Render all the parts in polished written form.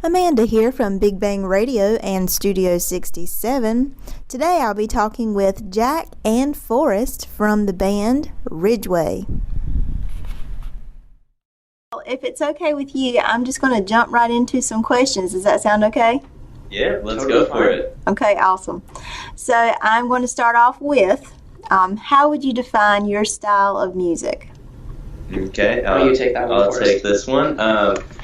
Amanda here from Big Bang Radio and Studio 67. Today I'll be talking with Jack and Forrest from the band Ridgway. If it's okay with you, I'm just going to jump right into some questions. Does that sound okay? Yeah, let's go for it. Okay, awesome. So I'm going to start off with, how would you define your style of music? Okay, you take that one I'll first. take this one.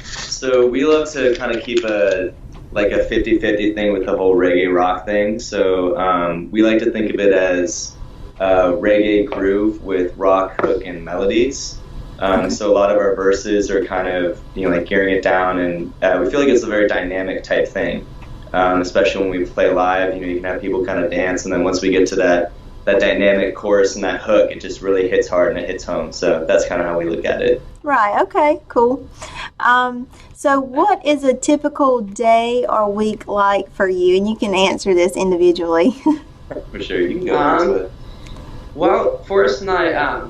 So we love to kind of keep a 50-50 thing with the whole reggae rock thing. So we like to think of it as reggae groove with rock hook and melodies. So a lot of our verses are kind of like gearing it down, and we feel like it's a very dynamic type thing. Especially when we play live, you can have people kind of dance, and then once we get to that dynamic chorus and that hook, it just really hits hard and it hits home. So that's kind of how we look at it. Right, okay, cool. So what is a typical day or week like for you? And you can answer this individually. For sure, you can go into it. Well, Forrest and I,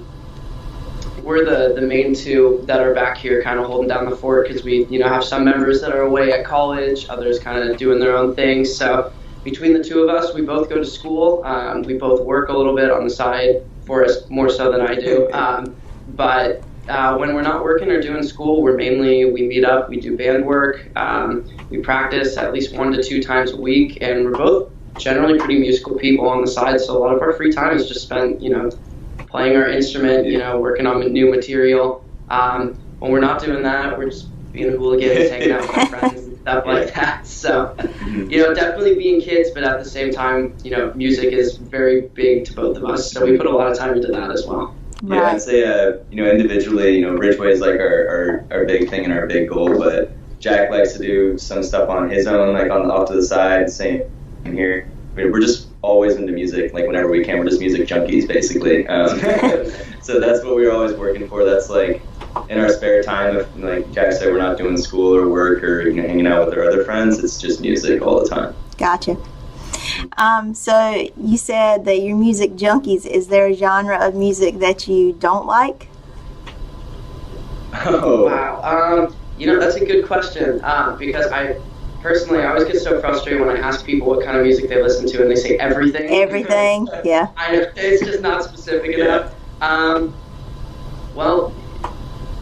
we're the main two that are back here kind of holding down the fort, because we have some members that are away at college, others kind of doing their own things. So between the two of us, we both go to school. We both work a little bit on the side, Forrest more so than I do. But when we're not working or doing school, we meet up, we do band work, we practice at least 1 to 2 times a week, and we're both generally pretty musical people on the side, so a lot of our free time is just spent, playing our instrument, working on new material. When we're not doing that, we're just being hooligans, hanging out with our friends and stuff like that. So, definitely being kids, but at the same time, music is very big to both of us, so we put a lot of time into that as well. Yeah, I'd say, individually, Ridgway is like our big thing and our big goal, but Jack likes to do some stuff on his own, like off to the side, same here. We're just always into music, like whenever we can, we're just music junkies, basically. So that's what we're always working for. That's like, in our spare time, if, like Jack said, we're not doing school or work or hanging out with our other friends, it's just music all the time. Gotcha. So you said that you're music junkies. Is there a genre of music that you don't like? Oh. Wow. That's a good question, because I always get so frustrated when I ask people what kind of music they listen to, and they say everything. Everything, yeah. I know, it's just not specific enough. Well,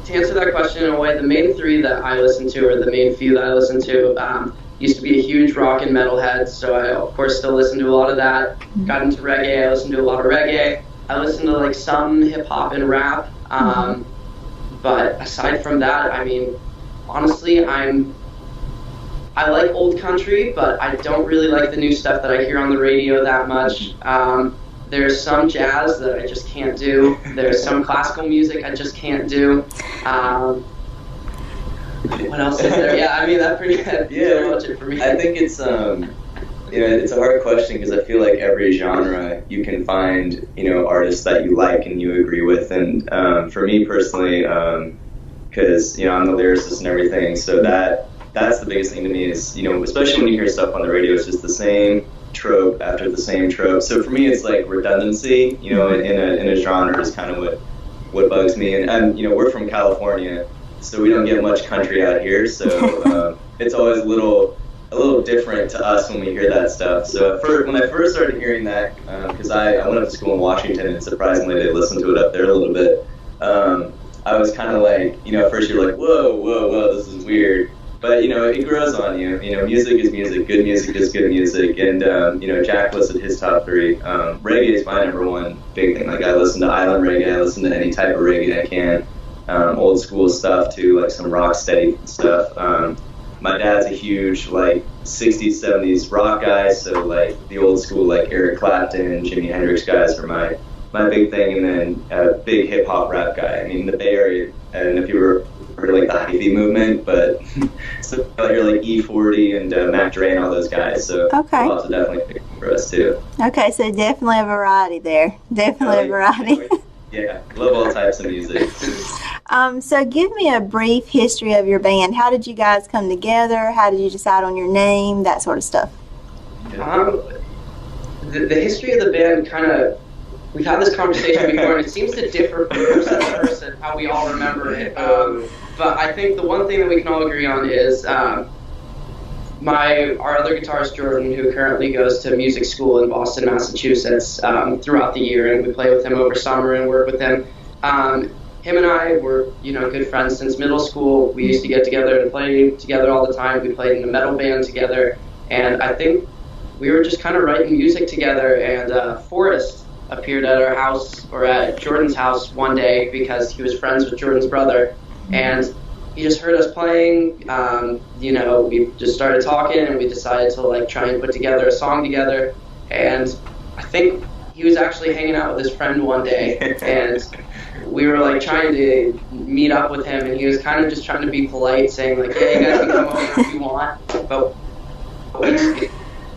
to answer that question in a way, the main 3 that I listen to, or the main few that I listen to, used to be a huge rock and metal head, so I, of course, still listen to a lot of that. Got into reggae, I listen to a lot of reggae. I listen to, some hip-hop and rap. But aside from that, honestly, I like old country, but I don't really like the new stuff that I hear on the radio that much. There's some jazz that I just can't do. There's some classical music I just can't do. What else is there? Yeah, that pretty much it for me. I think it's it's a hard question, because I feel like every genre you can find artists that you like and you agree with, and for me personally, because I'm the lyricist and everything, so that's the biggest thing to me is, especially when you hear stuff on the radio, it's just the same trope after the same trope. So for me, it's like redundancy, in a genre is kind of what bugs me. And we're from California, so we don't get much country out here. So it's always a little different to us when we hear that stuff. So when I first started hearing that, because I went up to school in Washington, and surprisingly they listened to it up there a little bit. I was kind of like, at first you're like, whoa, this is weird. But, it grows on you. Music is music. Good music is good music. And, Jack listed his top 3. Reggae is my number 1 big thing. Like, I listen to island reggae. I listen to any type of reggae I can. Old school stuff, too, like some rock steady stuff. My dad's a huge, 60s, 70s rock guy. So, the old school, Eric Clapton, Jimi Hendrix guys are my big thing. And then a big hip-hop rap guy. The Bay Area, and if you were heard of the hyphy movement, but so you're E40 and Mac Dre and all those guys, so okay. Also definitely pick for us too. Okay, so definitely a variety there. Definitely a variety. Yeah, love all types of music. So give me a brief history of your band. How did you guys come together? How did you decide on your name? That sort of stuff. The history of the band kind of, we've had this conversation before, and it seems to differ from person to person how we all remember it. But I think the one thing that we can all agree on is our other guitarist Jordan, who currently goes to music school in Boston, Massachusetts, throughout the year, and we play with him over summer and work with him. Him and I were, good friends since middle school. We used to get together and play together all the time. We played in a metal band together, and I think we were just kind of writing music together. And Forrest appeared at our house, or at Jordan's house one day, because he was friends with Jordan's brother, and he just heard us playing. We just started talking, and we decided to try and put together a song together. And I think he was actually hanging out with his friend one day, and we were trying to meet up with him, and he was kind of just trying to be polite, saying "Yeah, you guys can come over if you want," but we just,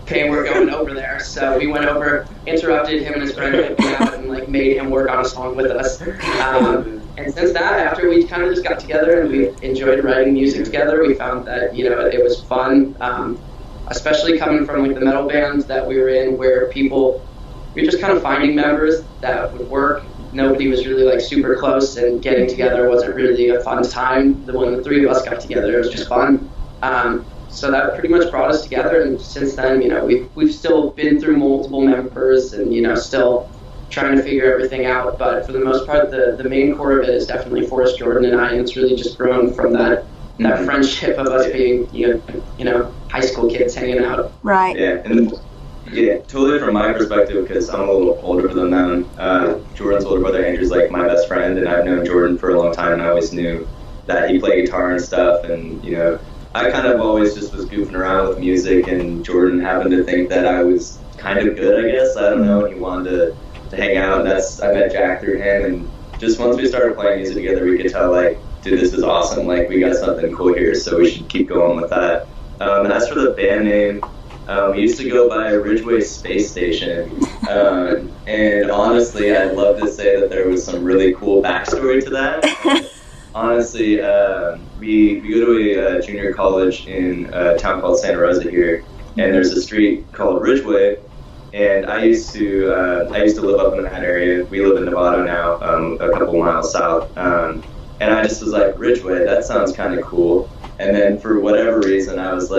okay, we're going over there. So we went over, interrupted him and his friend out, and made him work on a song with us. And since that, after we kind of just got together and we enjoyed writing music together, we found that it was fun, especially coming from the metal bands that we were in, where we were just kind of finding members that would work. Nobody was really super close, and getting together wasn't really a fun time. When the three of us got together, it was just fun. So that pretty much brought us together, and since then, we've still been through multiple members, and still trying to figure everything out. But for the most part, the main core of it is definitely Forrest, Jordan, and I, and it's really just grown from that friendship of us being high school kids hanging out. Right. Yeah, and totally from my perspective, because I'm a little older than them. Jordan's older brother Andrew's my best friend, and I've known Jordan for a long time, and I always knew that he played guitar and stuff, and I kind of always just was goofing around with music, and Jordan happened to think that I was kind of good, I guess. I don't know. He wanted to hang out, and I met Jack through him, and just once we started playing music together, we could tell, dude, this is awesome. We got something cool here, so we should keep going with that. And as for the band name, we used to go by Ridgway Space Station, and honestly, I'd love to say that there was some really cool backstory to that. Honestly, we go to a junior college in a town called Santa Rosa here, and there's a street called Ridgway, and I used to live up in that area. We live in Nevada now, a couple miles south, and I just was Ridgway, that sounds kind of cool. And then for whatever reason, I was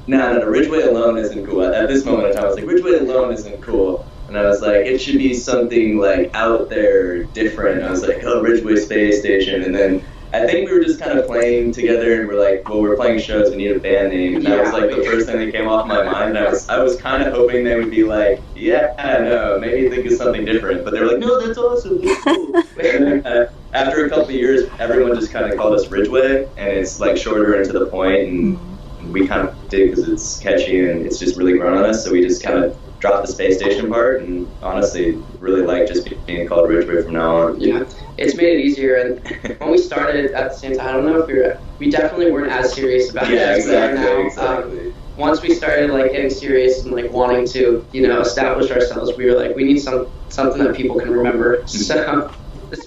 no, Ridgway alone isn't cool. At this moment in time, I was Ridgway alone isn't cool. And I was it should be something out there, different. I was Ridgway Space Station. And then I think we were just kind of playing together, and we're we're playing shows, we need a band name. And that was the first thing that came off my mind. And I was kind of hoping they would be no, maybe think of something different. But they were no, that's awesome, that's cool. And then, after a couple of years, everyone just kind of called us Ridgway, and it's shorter and to the point, and we kind of did because it's catchy and it's just really grown on us, so we just kind of dropped the space station part, and honestly really just being called Ridgway from now on. Yeah, it's made it easier, and when we started at the same time, I don't know if we definitely weren't as serious about it as we are now. Exactly. Once we started getting serious and wanting to establish ourselves, we were we need something that people can remember. So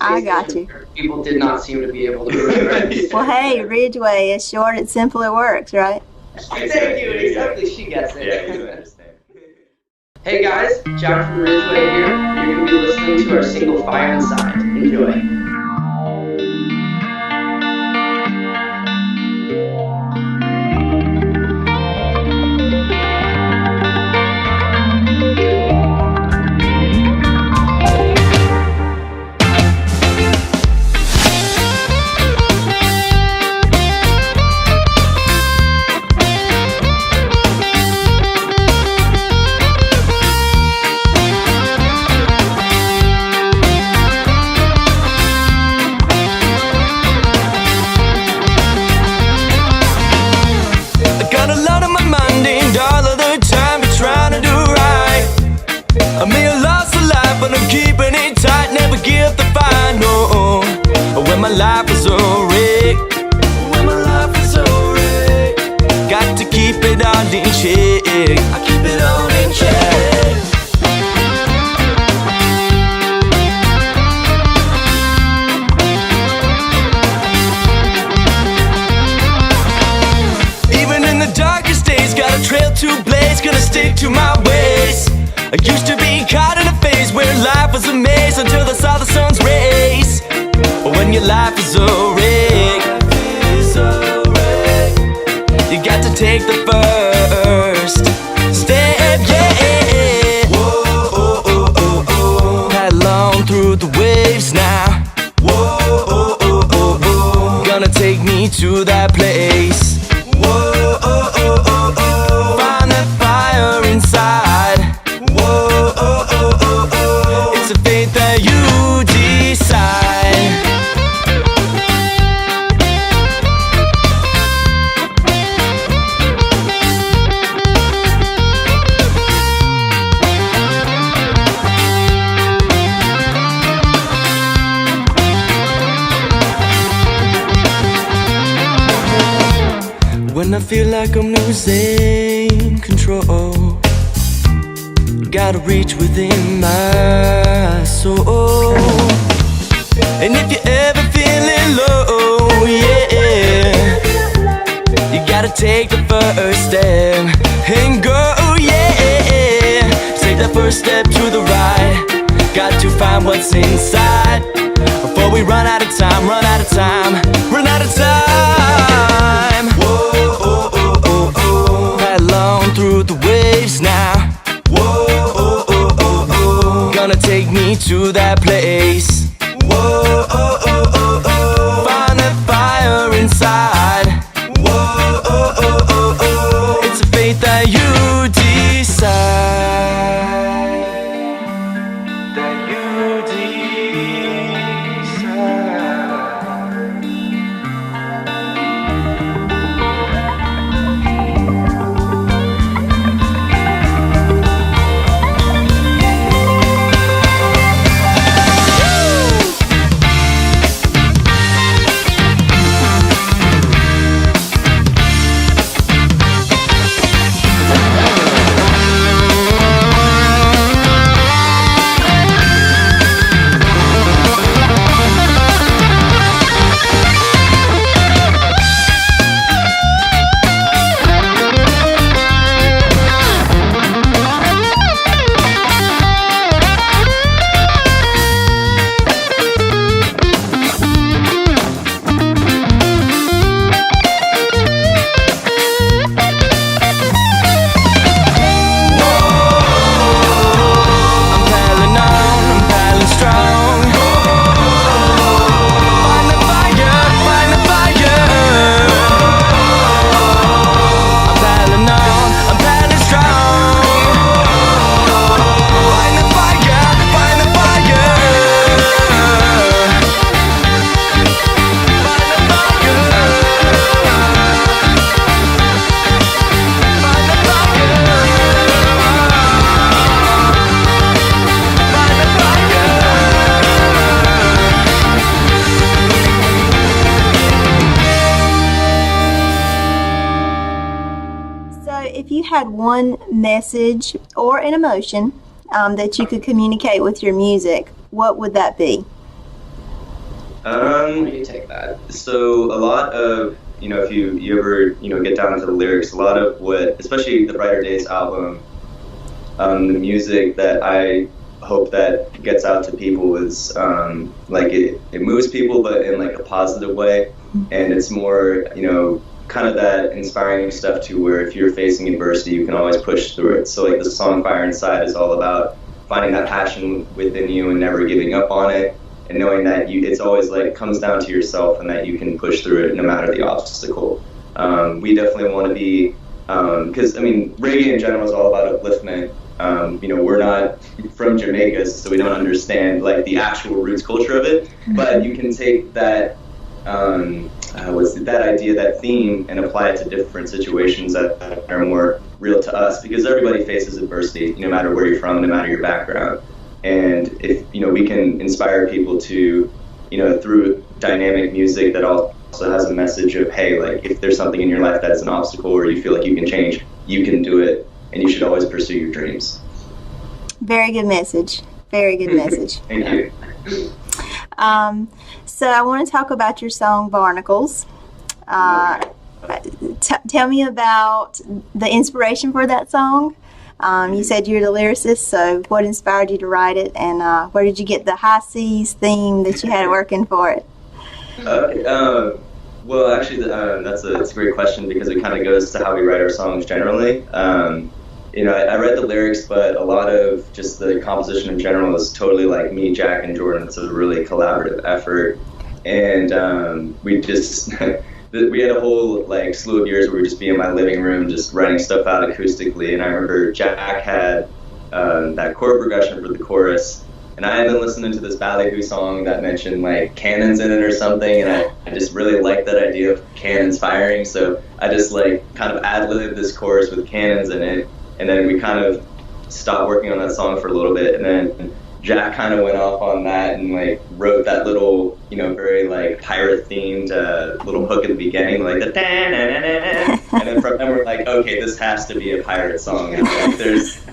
I got you. People did not seem to be able to remember. Well, hey, Ridgway is short, it's simple, it works, right? Thank you. Exactly, she gets it. Yeah, you understand. Hey guys, Jack from Ridgway here. You're going to be listening to our single Fire Inside. Enjoy. I may have lost a life, but I'm keeping it tight. Never give the fight, no. When my life is a wreck, got to keep it all in check. I keep it all in check. Even in the darkest days, got a trail to blaze. Gonna stick to my ways. I used to be caught in a phase where life was a maze until I saw the sun's rays. When your life is a wreck, you got to take the first step, yeah. Whoa, oh, oh, oh, oh. Paddle on through the waves now. Whoa, oh, oh, oh, oh. Gonna take me to that place. Whoa, oh, oh, oh, oh. Find that fire inside. Whoa, oh, oh, oh, oh. It's a fate that you decide. When I feel like I'm losing control, gotta reach within my soul. And if you're ever feeling low, yeah, you gotta take the first step and go, yeah. Take that first step to the right. Got to find what's inside before we run out of time, run out of time, run out of time. Whoa, oh, oh, oh, oh. Paddle on through the waves now. Whoa, oh, oh, oh, oh. Gonna take me to that place. Whoa, oh, oh, oh, oh. Find that fire inside. Whoa, oh, oh, oh, oh. It's a fate that you decide. That you decide. If you had one message or an emotion that you could communicate with your music, what would that be? You take that. So a lot of, if you ever, get down to the lyrics, a lot of what, especially the Brighter Days album, the music that I hope that gets out to people is it moves people, but in like a positive way. And it's more, kind of that inspiring stuff too, where if you're facing adversity, you can always push through it. So like the song Fire Inside is all about finding that passion within you and never giving up on it, and knowing that it's always like it comes down to yourself and that you can push through it no matter the obstacle. We definitely want to be, because reggae in general is all about upliftment. We're not from Jamaica, so we don't understand like the actual roots culture of it, but you can take that that idea, that theme, and apply it to different situations that are more real to us, because everybody faces adversity, no matter where you're from, no matter your background. And if we can inspire people to, through dynamic music that also has a message of, hey, like if there's something in your life that's an obstacle or you feel like you can change, you can do it, and you should always pursue your dreams. Very good message. Very good message. Thank you. So I want to talk about your song Barnacles. Tell me about the inspiration for that song. You said you're the lyricist, so what inspired you to write it, and where did you get the high seas theme that you had working for it? Well, actually, that's a great question because it kind of goes to how we write our songs generally. I read the lyrics, but a lot of just the composition in general is totally like me, Jack, and Jordan. It's a really collaborative effort, and we just we had a whole like slew of years where we'd just be in my living room just writing stuff out acoustically. And I remember Jack had that chord progression for the chorus. And I had been listening to this ballyhoo song that mentioned like cannons in it or something, and I just really liked that idea of cannons firing, so I just like kind of ad-libbed this chorus with cannons in it, and then we kind of stopped working on that song for a little bit, and then Jack kind of went off on that and like wrote that little, very like pirate themed little hook at the beginning, like the and then from then we're like, okay, this has to be a pirate song. And like,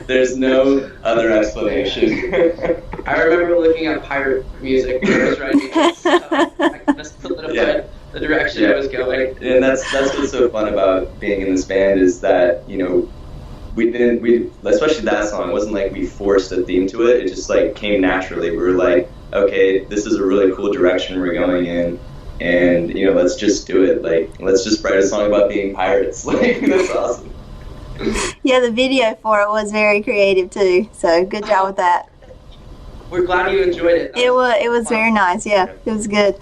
there's no other explanation. I remember looking at pirate music when I was writing this, so I kind of solidified the direction I was going. And that's what's so fun about being in this band is that, we especially that song, it wasn't like we forced a theme to it. It just like came naturally. We were like, okay, this is a really cool direction we're going in, and let's just do it. Like, let's just write a song about being pirates. Like, that's awesome. Yeah, the video for it was very creative too. So good job with that. We're glad you enjoyed it. It was very nice. Yeah, it was good.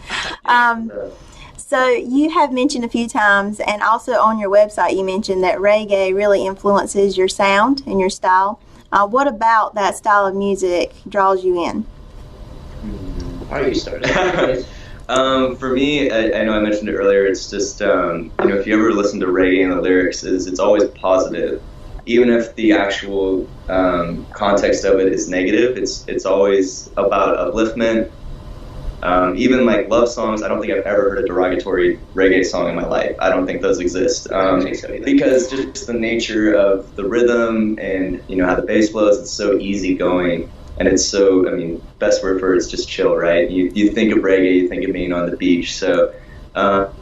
So you have mentioned a few times, and also on your website, you mentioned that reggae really influences your sound and your style. What about that style of music draws you in? Why don't you start? For me, I know I mentioned it earlier, it's just, if you ever listen to reggae and the lyrics, it's always positive. Even if the actual context of it is negative, it's always about upliftment. Even like love songs, I don't think I've ever heard a derogatory reggae song in my life. I don't think those exist. I don't think so either. Because just the nature of the rhythm and how the bass flows, it's so easygoing. And it's so, best word for it's just chill, right? You think of reggae, you think of being on the beach. So for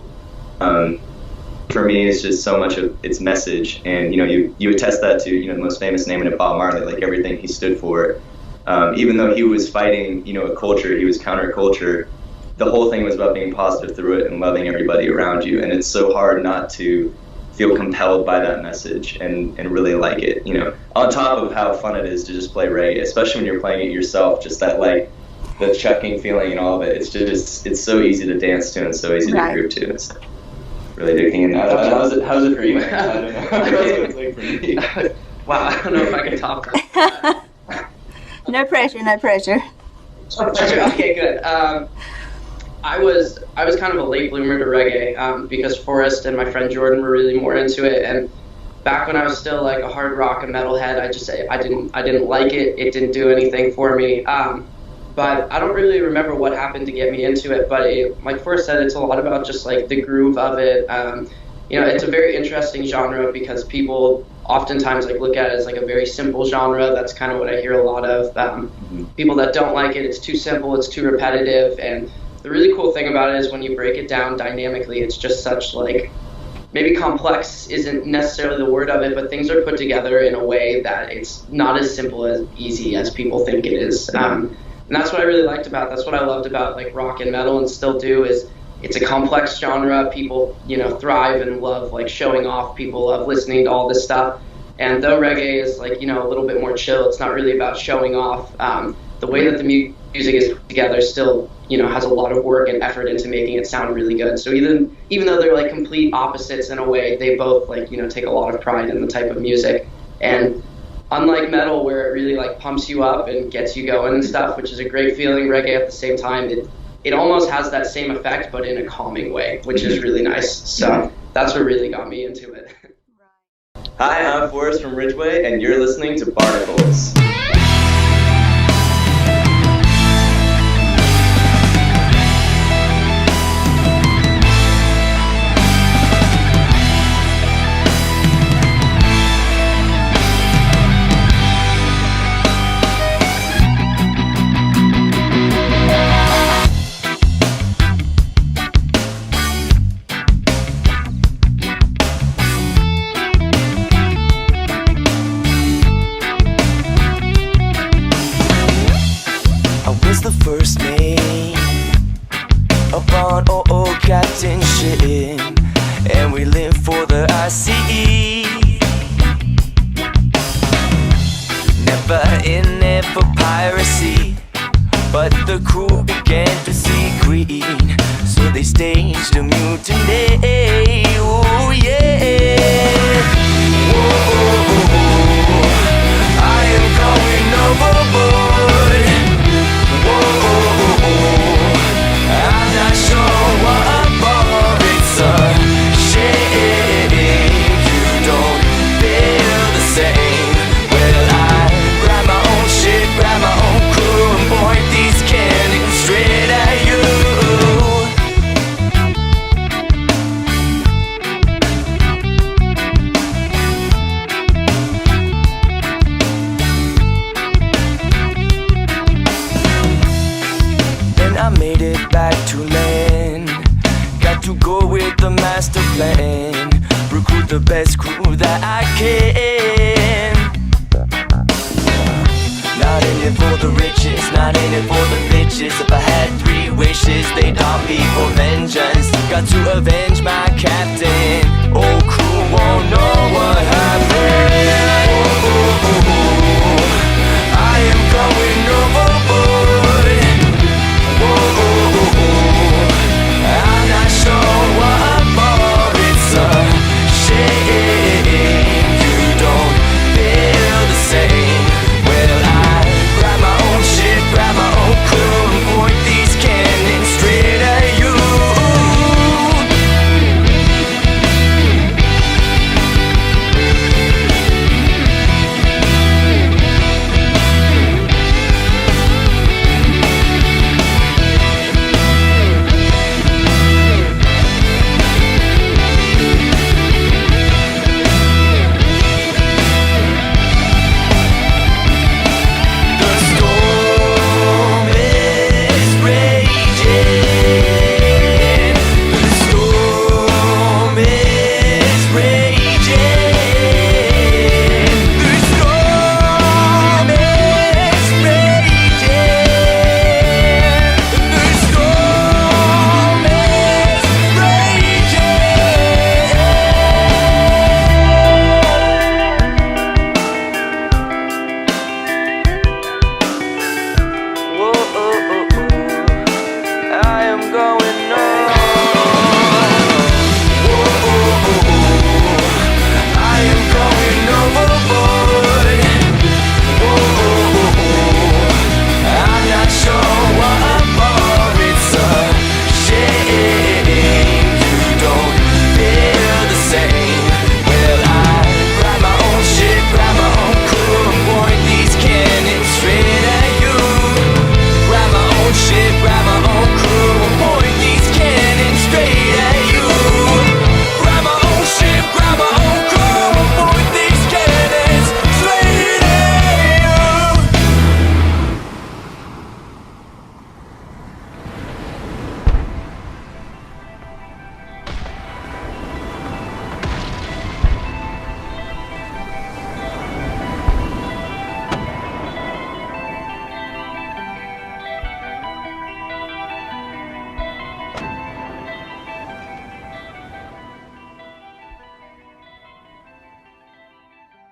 me, it's just so much of its message. And, you attest that to, the most famous name in it, Bob Marley, like everything he stood for. Even though he was fighting, a culture, he was counterculture, the whole thing was about being positive through it and loving everybody around you. And it's so hard not to feel compelled by that message and really like it, on top of how fun it is to just play reggae, especially when you're playing it yourself, just that like the chucking feeling and all of it. It's so easy to dance to and so easy to groove to. It's really addicting. And how's it for you? I don't know. How's it like for me? Wow, I don't know if I can top that. No pressure. Okay, good. I was kind of a late bloomer to reggae because Forrest and my friend Jordan were really more into it, and back when I was still like a hard rock and metal head, I didn't like it. It didn't do anything for me. But I don't really remember what happened to get me into it. But like Forrest said, it's a lot about just like the groove of it. It's a very interesting genre because people oftentimes like look at it as like a very simple genre. That's kind of what I hear a lot of. People that don't like it, it's too simple, it's too repetitive, and the really cool thing about it is when you break it down dynamically, it's just such like, maybe complex isn't necessarily the word of it, but things are put together in a way that it's not as simple as easy as people think it is. And that's what I really liked about, that's what I loved about like rock and metal and still do, is it's a complex genre. People, thrive and love like showing off. People love listening to all this stuff. And though reggae is like, a little bit more chill, it's not really about showing off. The way that the music is put together still, has a lot of work and effort into making it sound really good. So even though they're like complete opposites in a way, they both like, take a lot of pride in the type of music. And unlike metal, where it really like pumps you up and gets you going and stuff, which is a great feeling, reggae at the same time, it almost has that same effect, but in a calming way, which is really nice. So that's what really got me into it. Hi, I'm Forrest from Ridgway, and you're listening to Barnacles. can. Not in it for the riches, not in it for the bitches. If I had 3 wishes, they'd all be for vengeance. Got to avenge my captain. Oh, crew won't know what happened. I am going overboard. I'm not sure what for. It's a shame you don't feel the same. Well, I grab my own shit, grab my own crew, and point these cannons straight at you.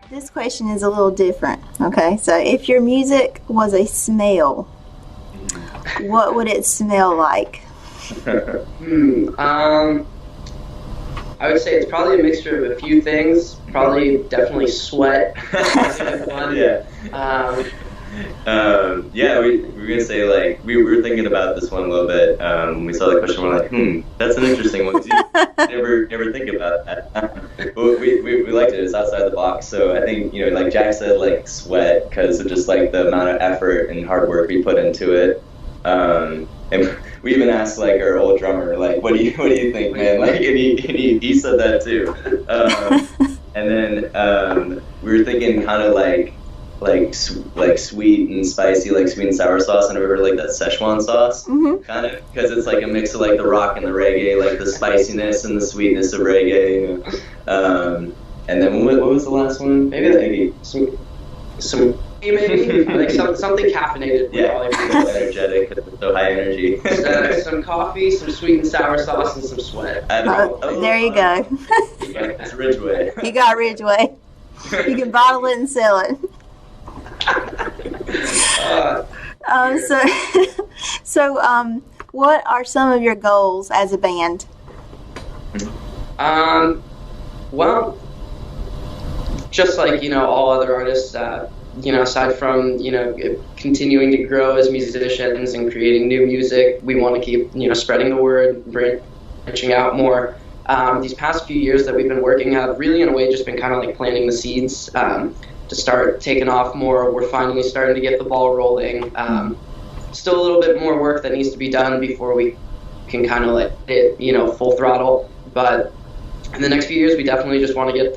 This question is a little different. Okay, so if your music was a smell, what would it smell like? I would say it's probably a mixture of a few things. Probably, definitely sweat. Yeah. Yeah, we were gonna say, like, we were thinking about this one a little bit. When we saw the question, we're like, that's an interesting one. Never think about that. But we liked it. It's outside the box. So I think, like Jack said, like sweat, because of just like the amount of effort and hard work we put into it. And we even asked like our old drummer, like, what do you think, man? Like, and he said that too. And then we were thinking kind of like sweet and spicy, like sweet and sour sauce, and ever like that Szechuan sauce, kind of, because it's like a mix of like the rock and the reggae, like the spiciness and the sweetness of reggae. And then what was the last one? Maybe some maybe like something caffeinated. Yeah, energetic, so high energy. Some coffee, some sweet and sour sauce, and some sweat. There you go. It's Ridgway. You got Ridgway. You can bottle it and sell it. So what are some of your goals as a band? Well, just like all other artists, aside from continuing to grow as musicians and creating new music, we want to keep spreading the word, branching out more. These past few years that we've been working have really, in a way, just been kind of like planting the seeds to start taking off more. We're finally starting to get the ball rolling. Still a little bit more work that needs to be done before we can kind of let it, full throttle. But in the next few years, we definitely just want to get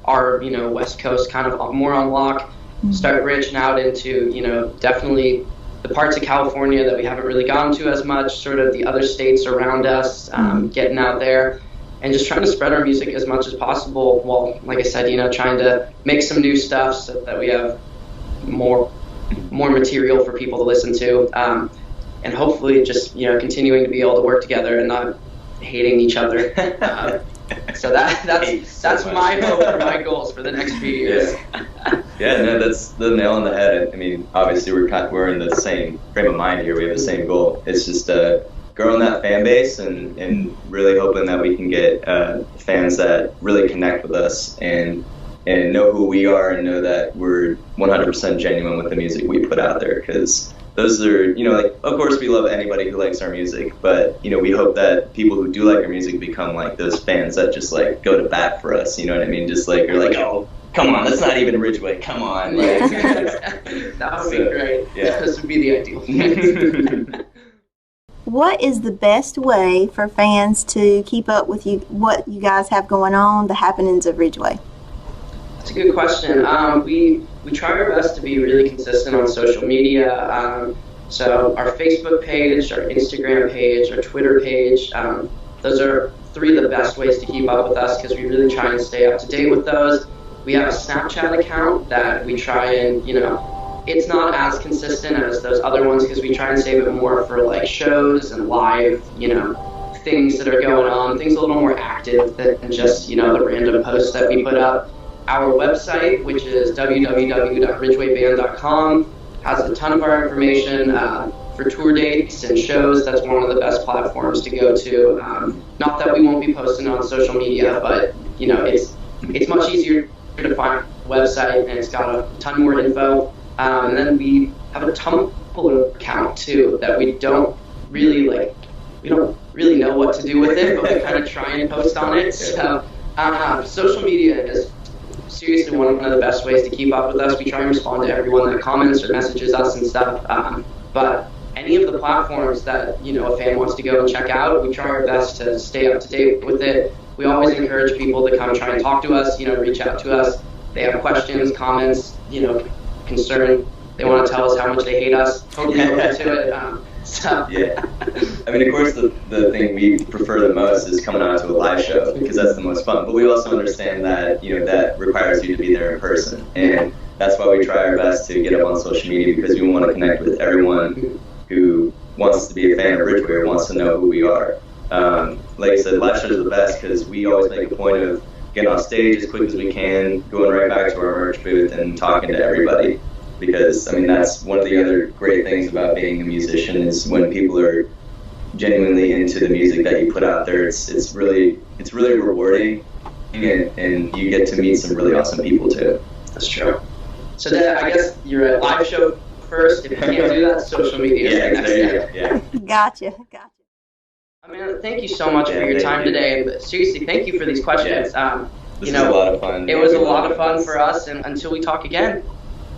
our West Coast kind of more on lock, start branching out into, definitely the parts of California that we haven't really gone to as much, sort of the other states around us, getting out there. and just trying to spread our music as much as possible. Well, like I said, trying to make some new stuff so that we have more material for people to listen to, and hopefully just continuing to be able to work together and not hating each other. So that's my hope for my goals for the next few years. Yeah, no, that's the nail on the head. I mean, obviously we're in the same frame of mind here. We have the same goal. It's just growing that fan base and really hoping that we can get fans that really connect with us and know who we are and know that we're 100% genuine with the music we put out there. Because those are, of course we love anybody who likes our music, but, we hope that people who do like our music become like those fans that just like go to bat for us, you know what I mean? Just like, you're like, oh, come on, that's not even Ridgway, come on. Like, that would be great. Yeah. This would be the ideal. What is the best way for fans to keep up with what you guys have going on, the happenings of Ridgway? That's a good question. We try our best to be really consistent on social media. So our Facebook page, our Instagram page, our Twitter page, those are three of the best ways to keep up with us because we really try and stay up to date with those. We have a Snapchat account that we try and, it's not as consistent as those other ones because we try and save it more for like shows and live, things that are going on, things a little more active than just, the random posts that we put up. Our website, which is www.ridgwayband.com, has a ton of our information for tour dates and shows. That's one of the best platforms to go to. Not that we won't be posting on social media, but it's much easier to find a website and it's got a ton more info. And then we have a Tumblr account too that we don't really know what to do with it, but we kind of try and post on it. So social media is seriously one of the best ways to keep up with us. We try and respond to everyone that comments or messages us and stuff. But any of the platforms that a fan wants to go and check out, we try our best to stay up to date with it. We always encourage people to come try and talk to us, reach out to us. They have questions, comments, concern. They want to tell us how much they hate us. Totally open to it. Yeah. I mean, of course, the thing we prefer the most is coming out to a live show because that's the most fun. But we also understand that, that requires you to be there in person. And that's why we try our best to get up on social media because we want to connect with everyone who wants to be a fan of Ridgway or wants to know who we are. Like I said, live shows are the best because we always make a point of getting on stage as quick as we can, going right back to our merch booth and talking to everybody. Because, I mean, that's one of the other great things about being a musician is when people are genuinely into the music that you put out there, it's really rewarding and you get to meet some really awesome people too. That's true. So then I guess you're a live show first. If you can't do that, social media. Yeah, there you go. Yeah. Gotcha. I mean, thank you so much for your time today. But seriously, thank you for these questions. This was a lot of fun. It was a lot of fun for us, and until we talk again,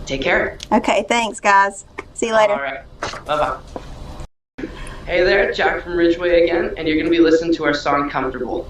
take care. Okay, thanks, guys. See you later. All right. Bye-bye. Hey there, Jack from Ridgway again, and you're going to be listening to our song, Comfortable.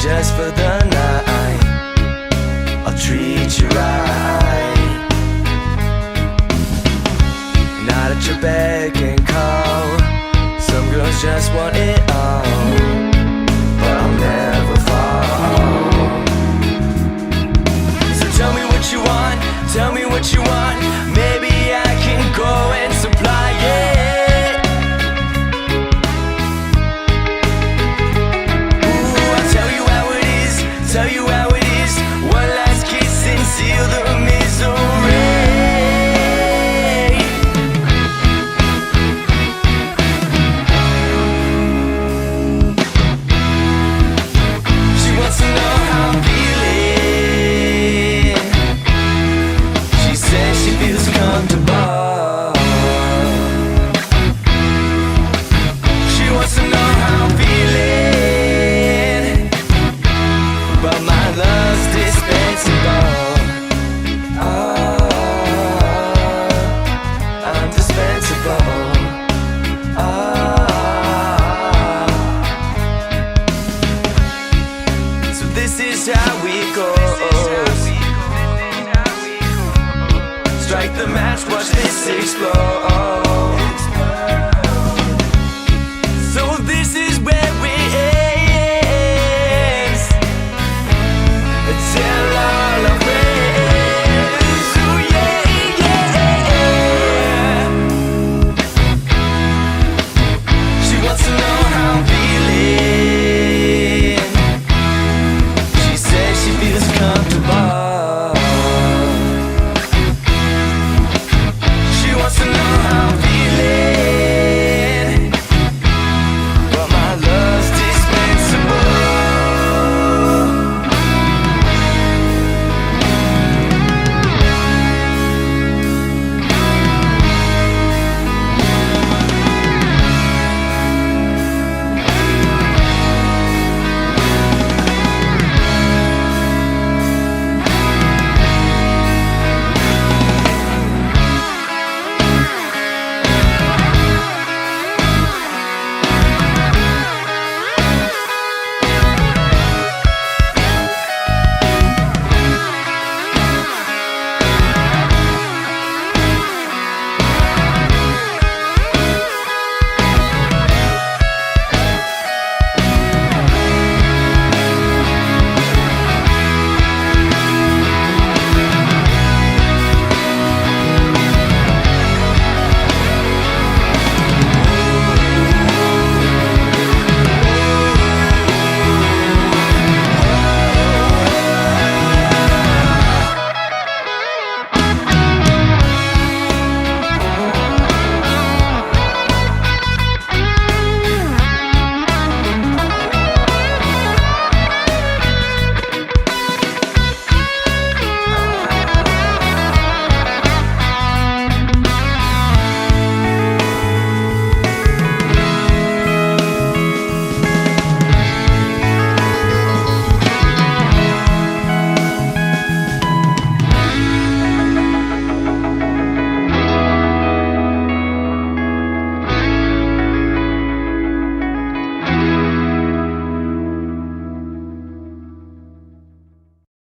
Just for the night, I'll treat you right. Not at your beck and call. Some girls just want it all, but I'll never fall. So tell me what you want, tell me what you want.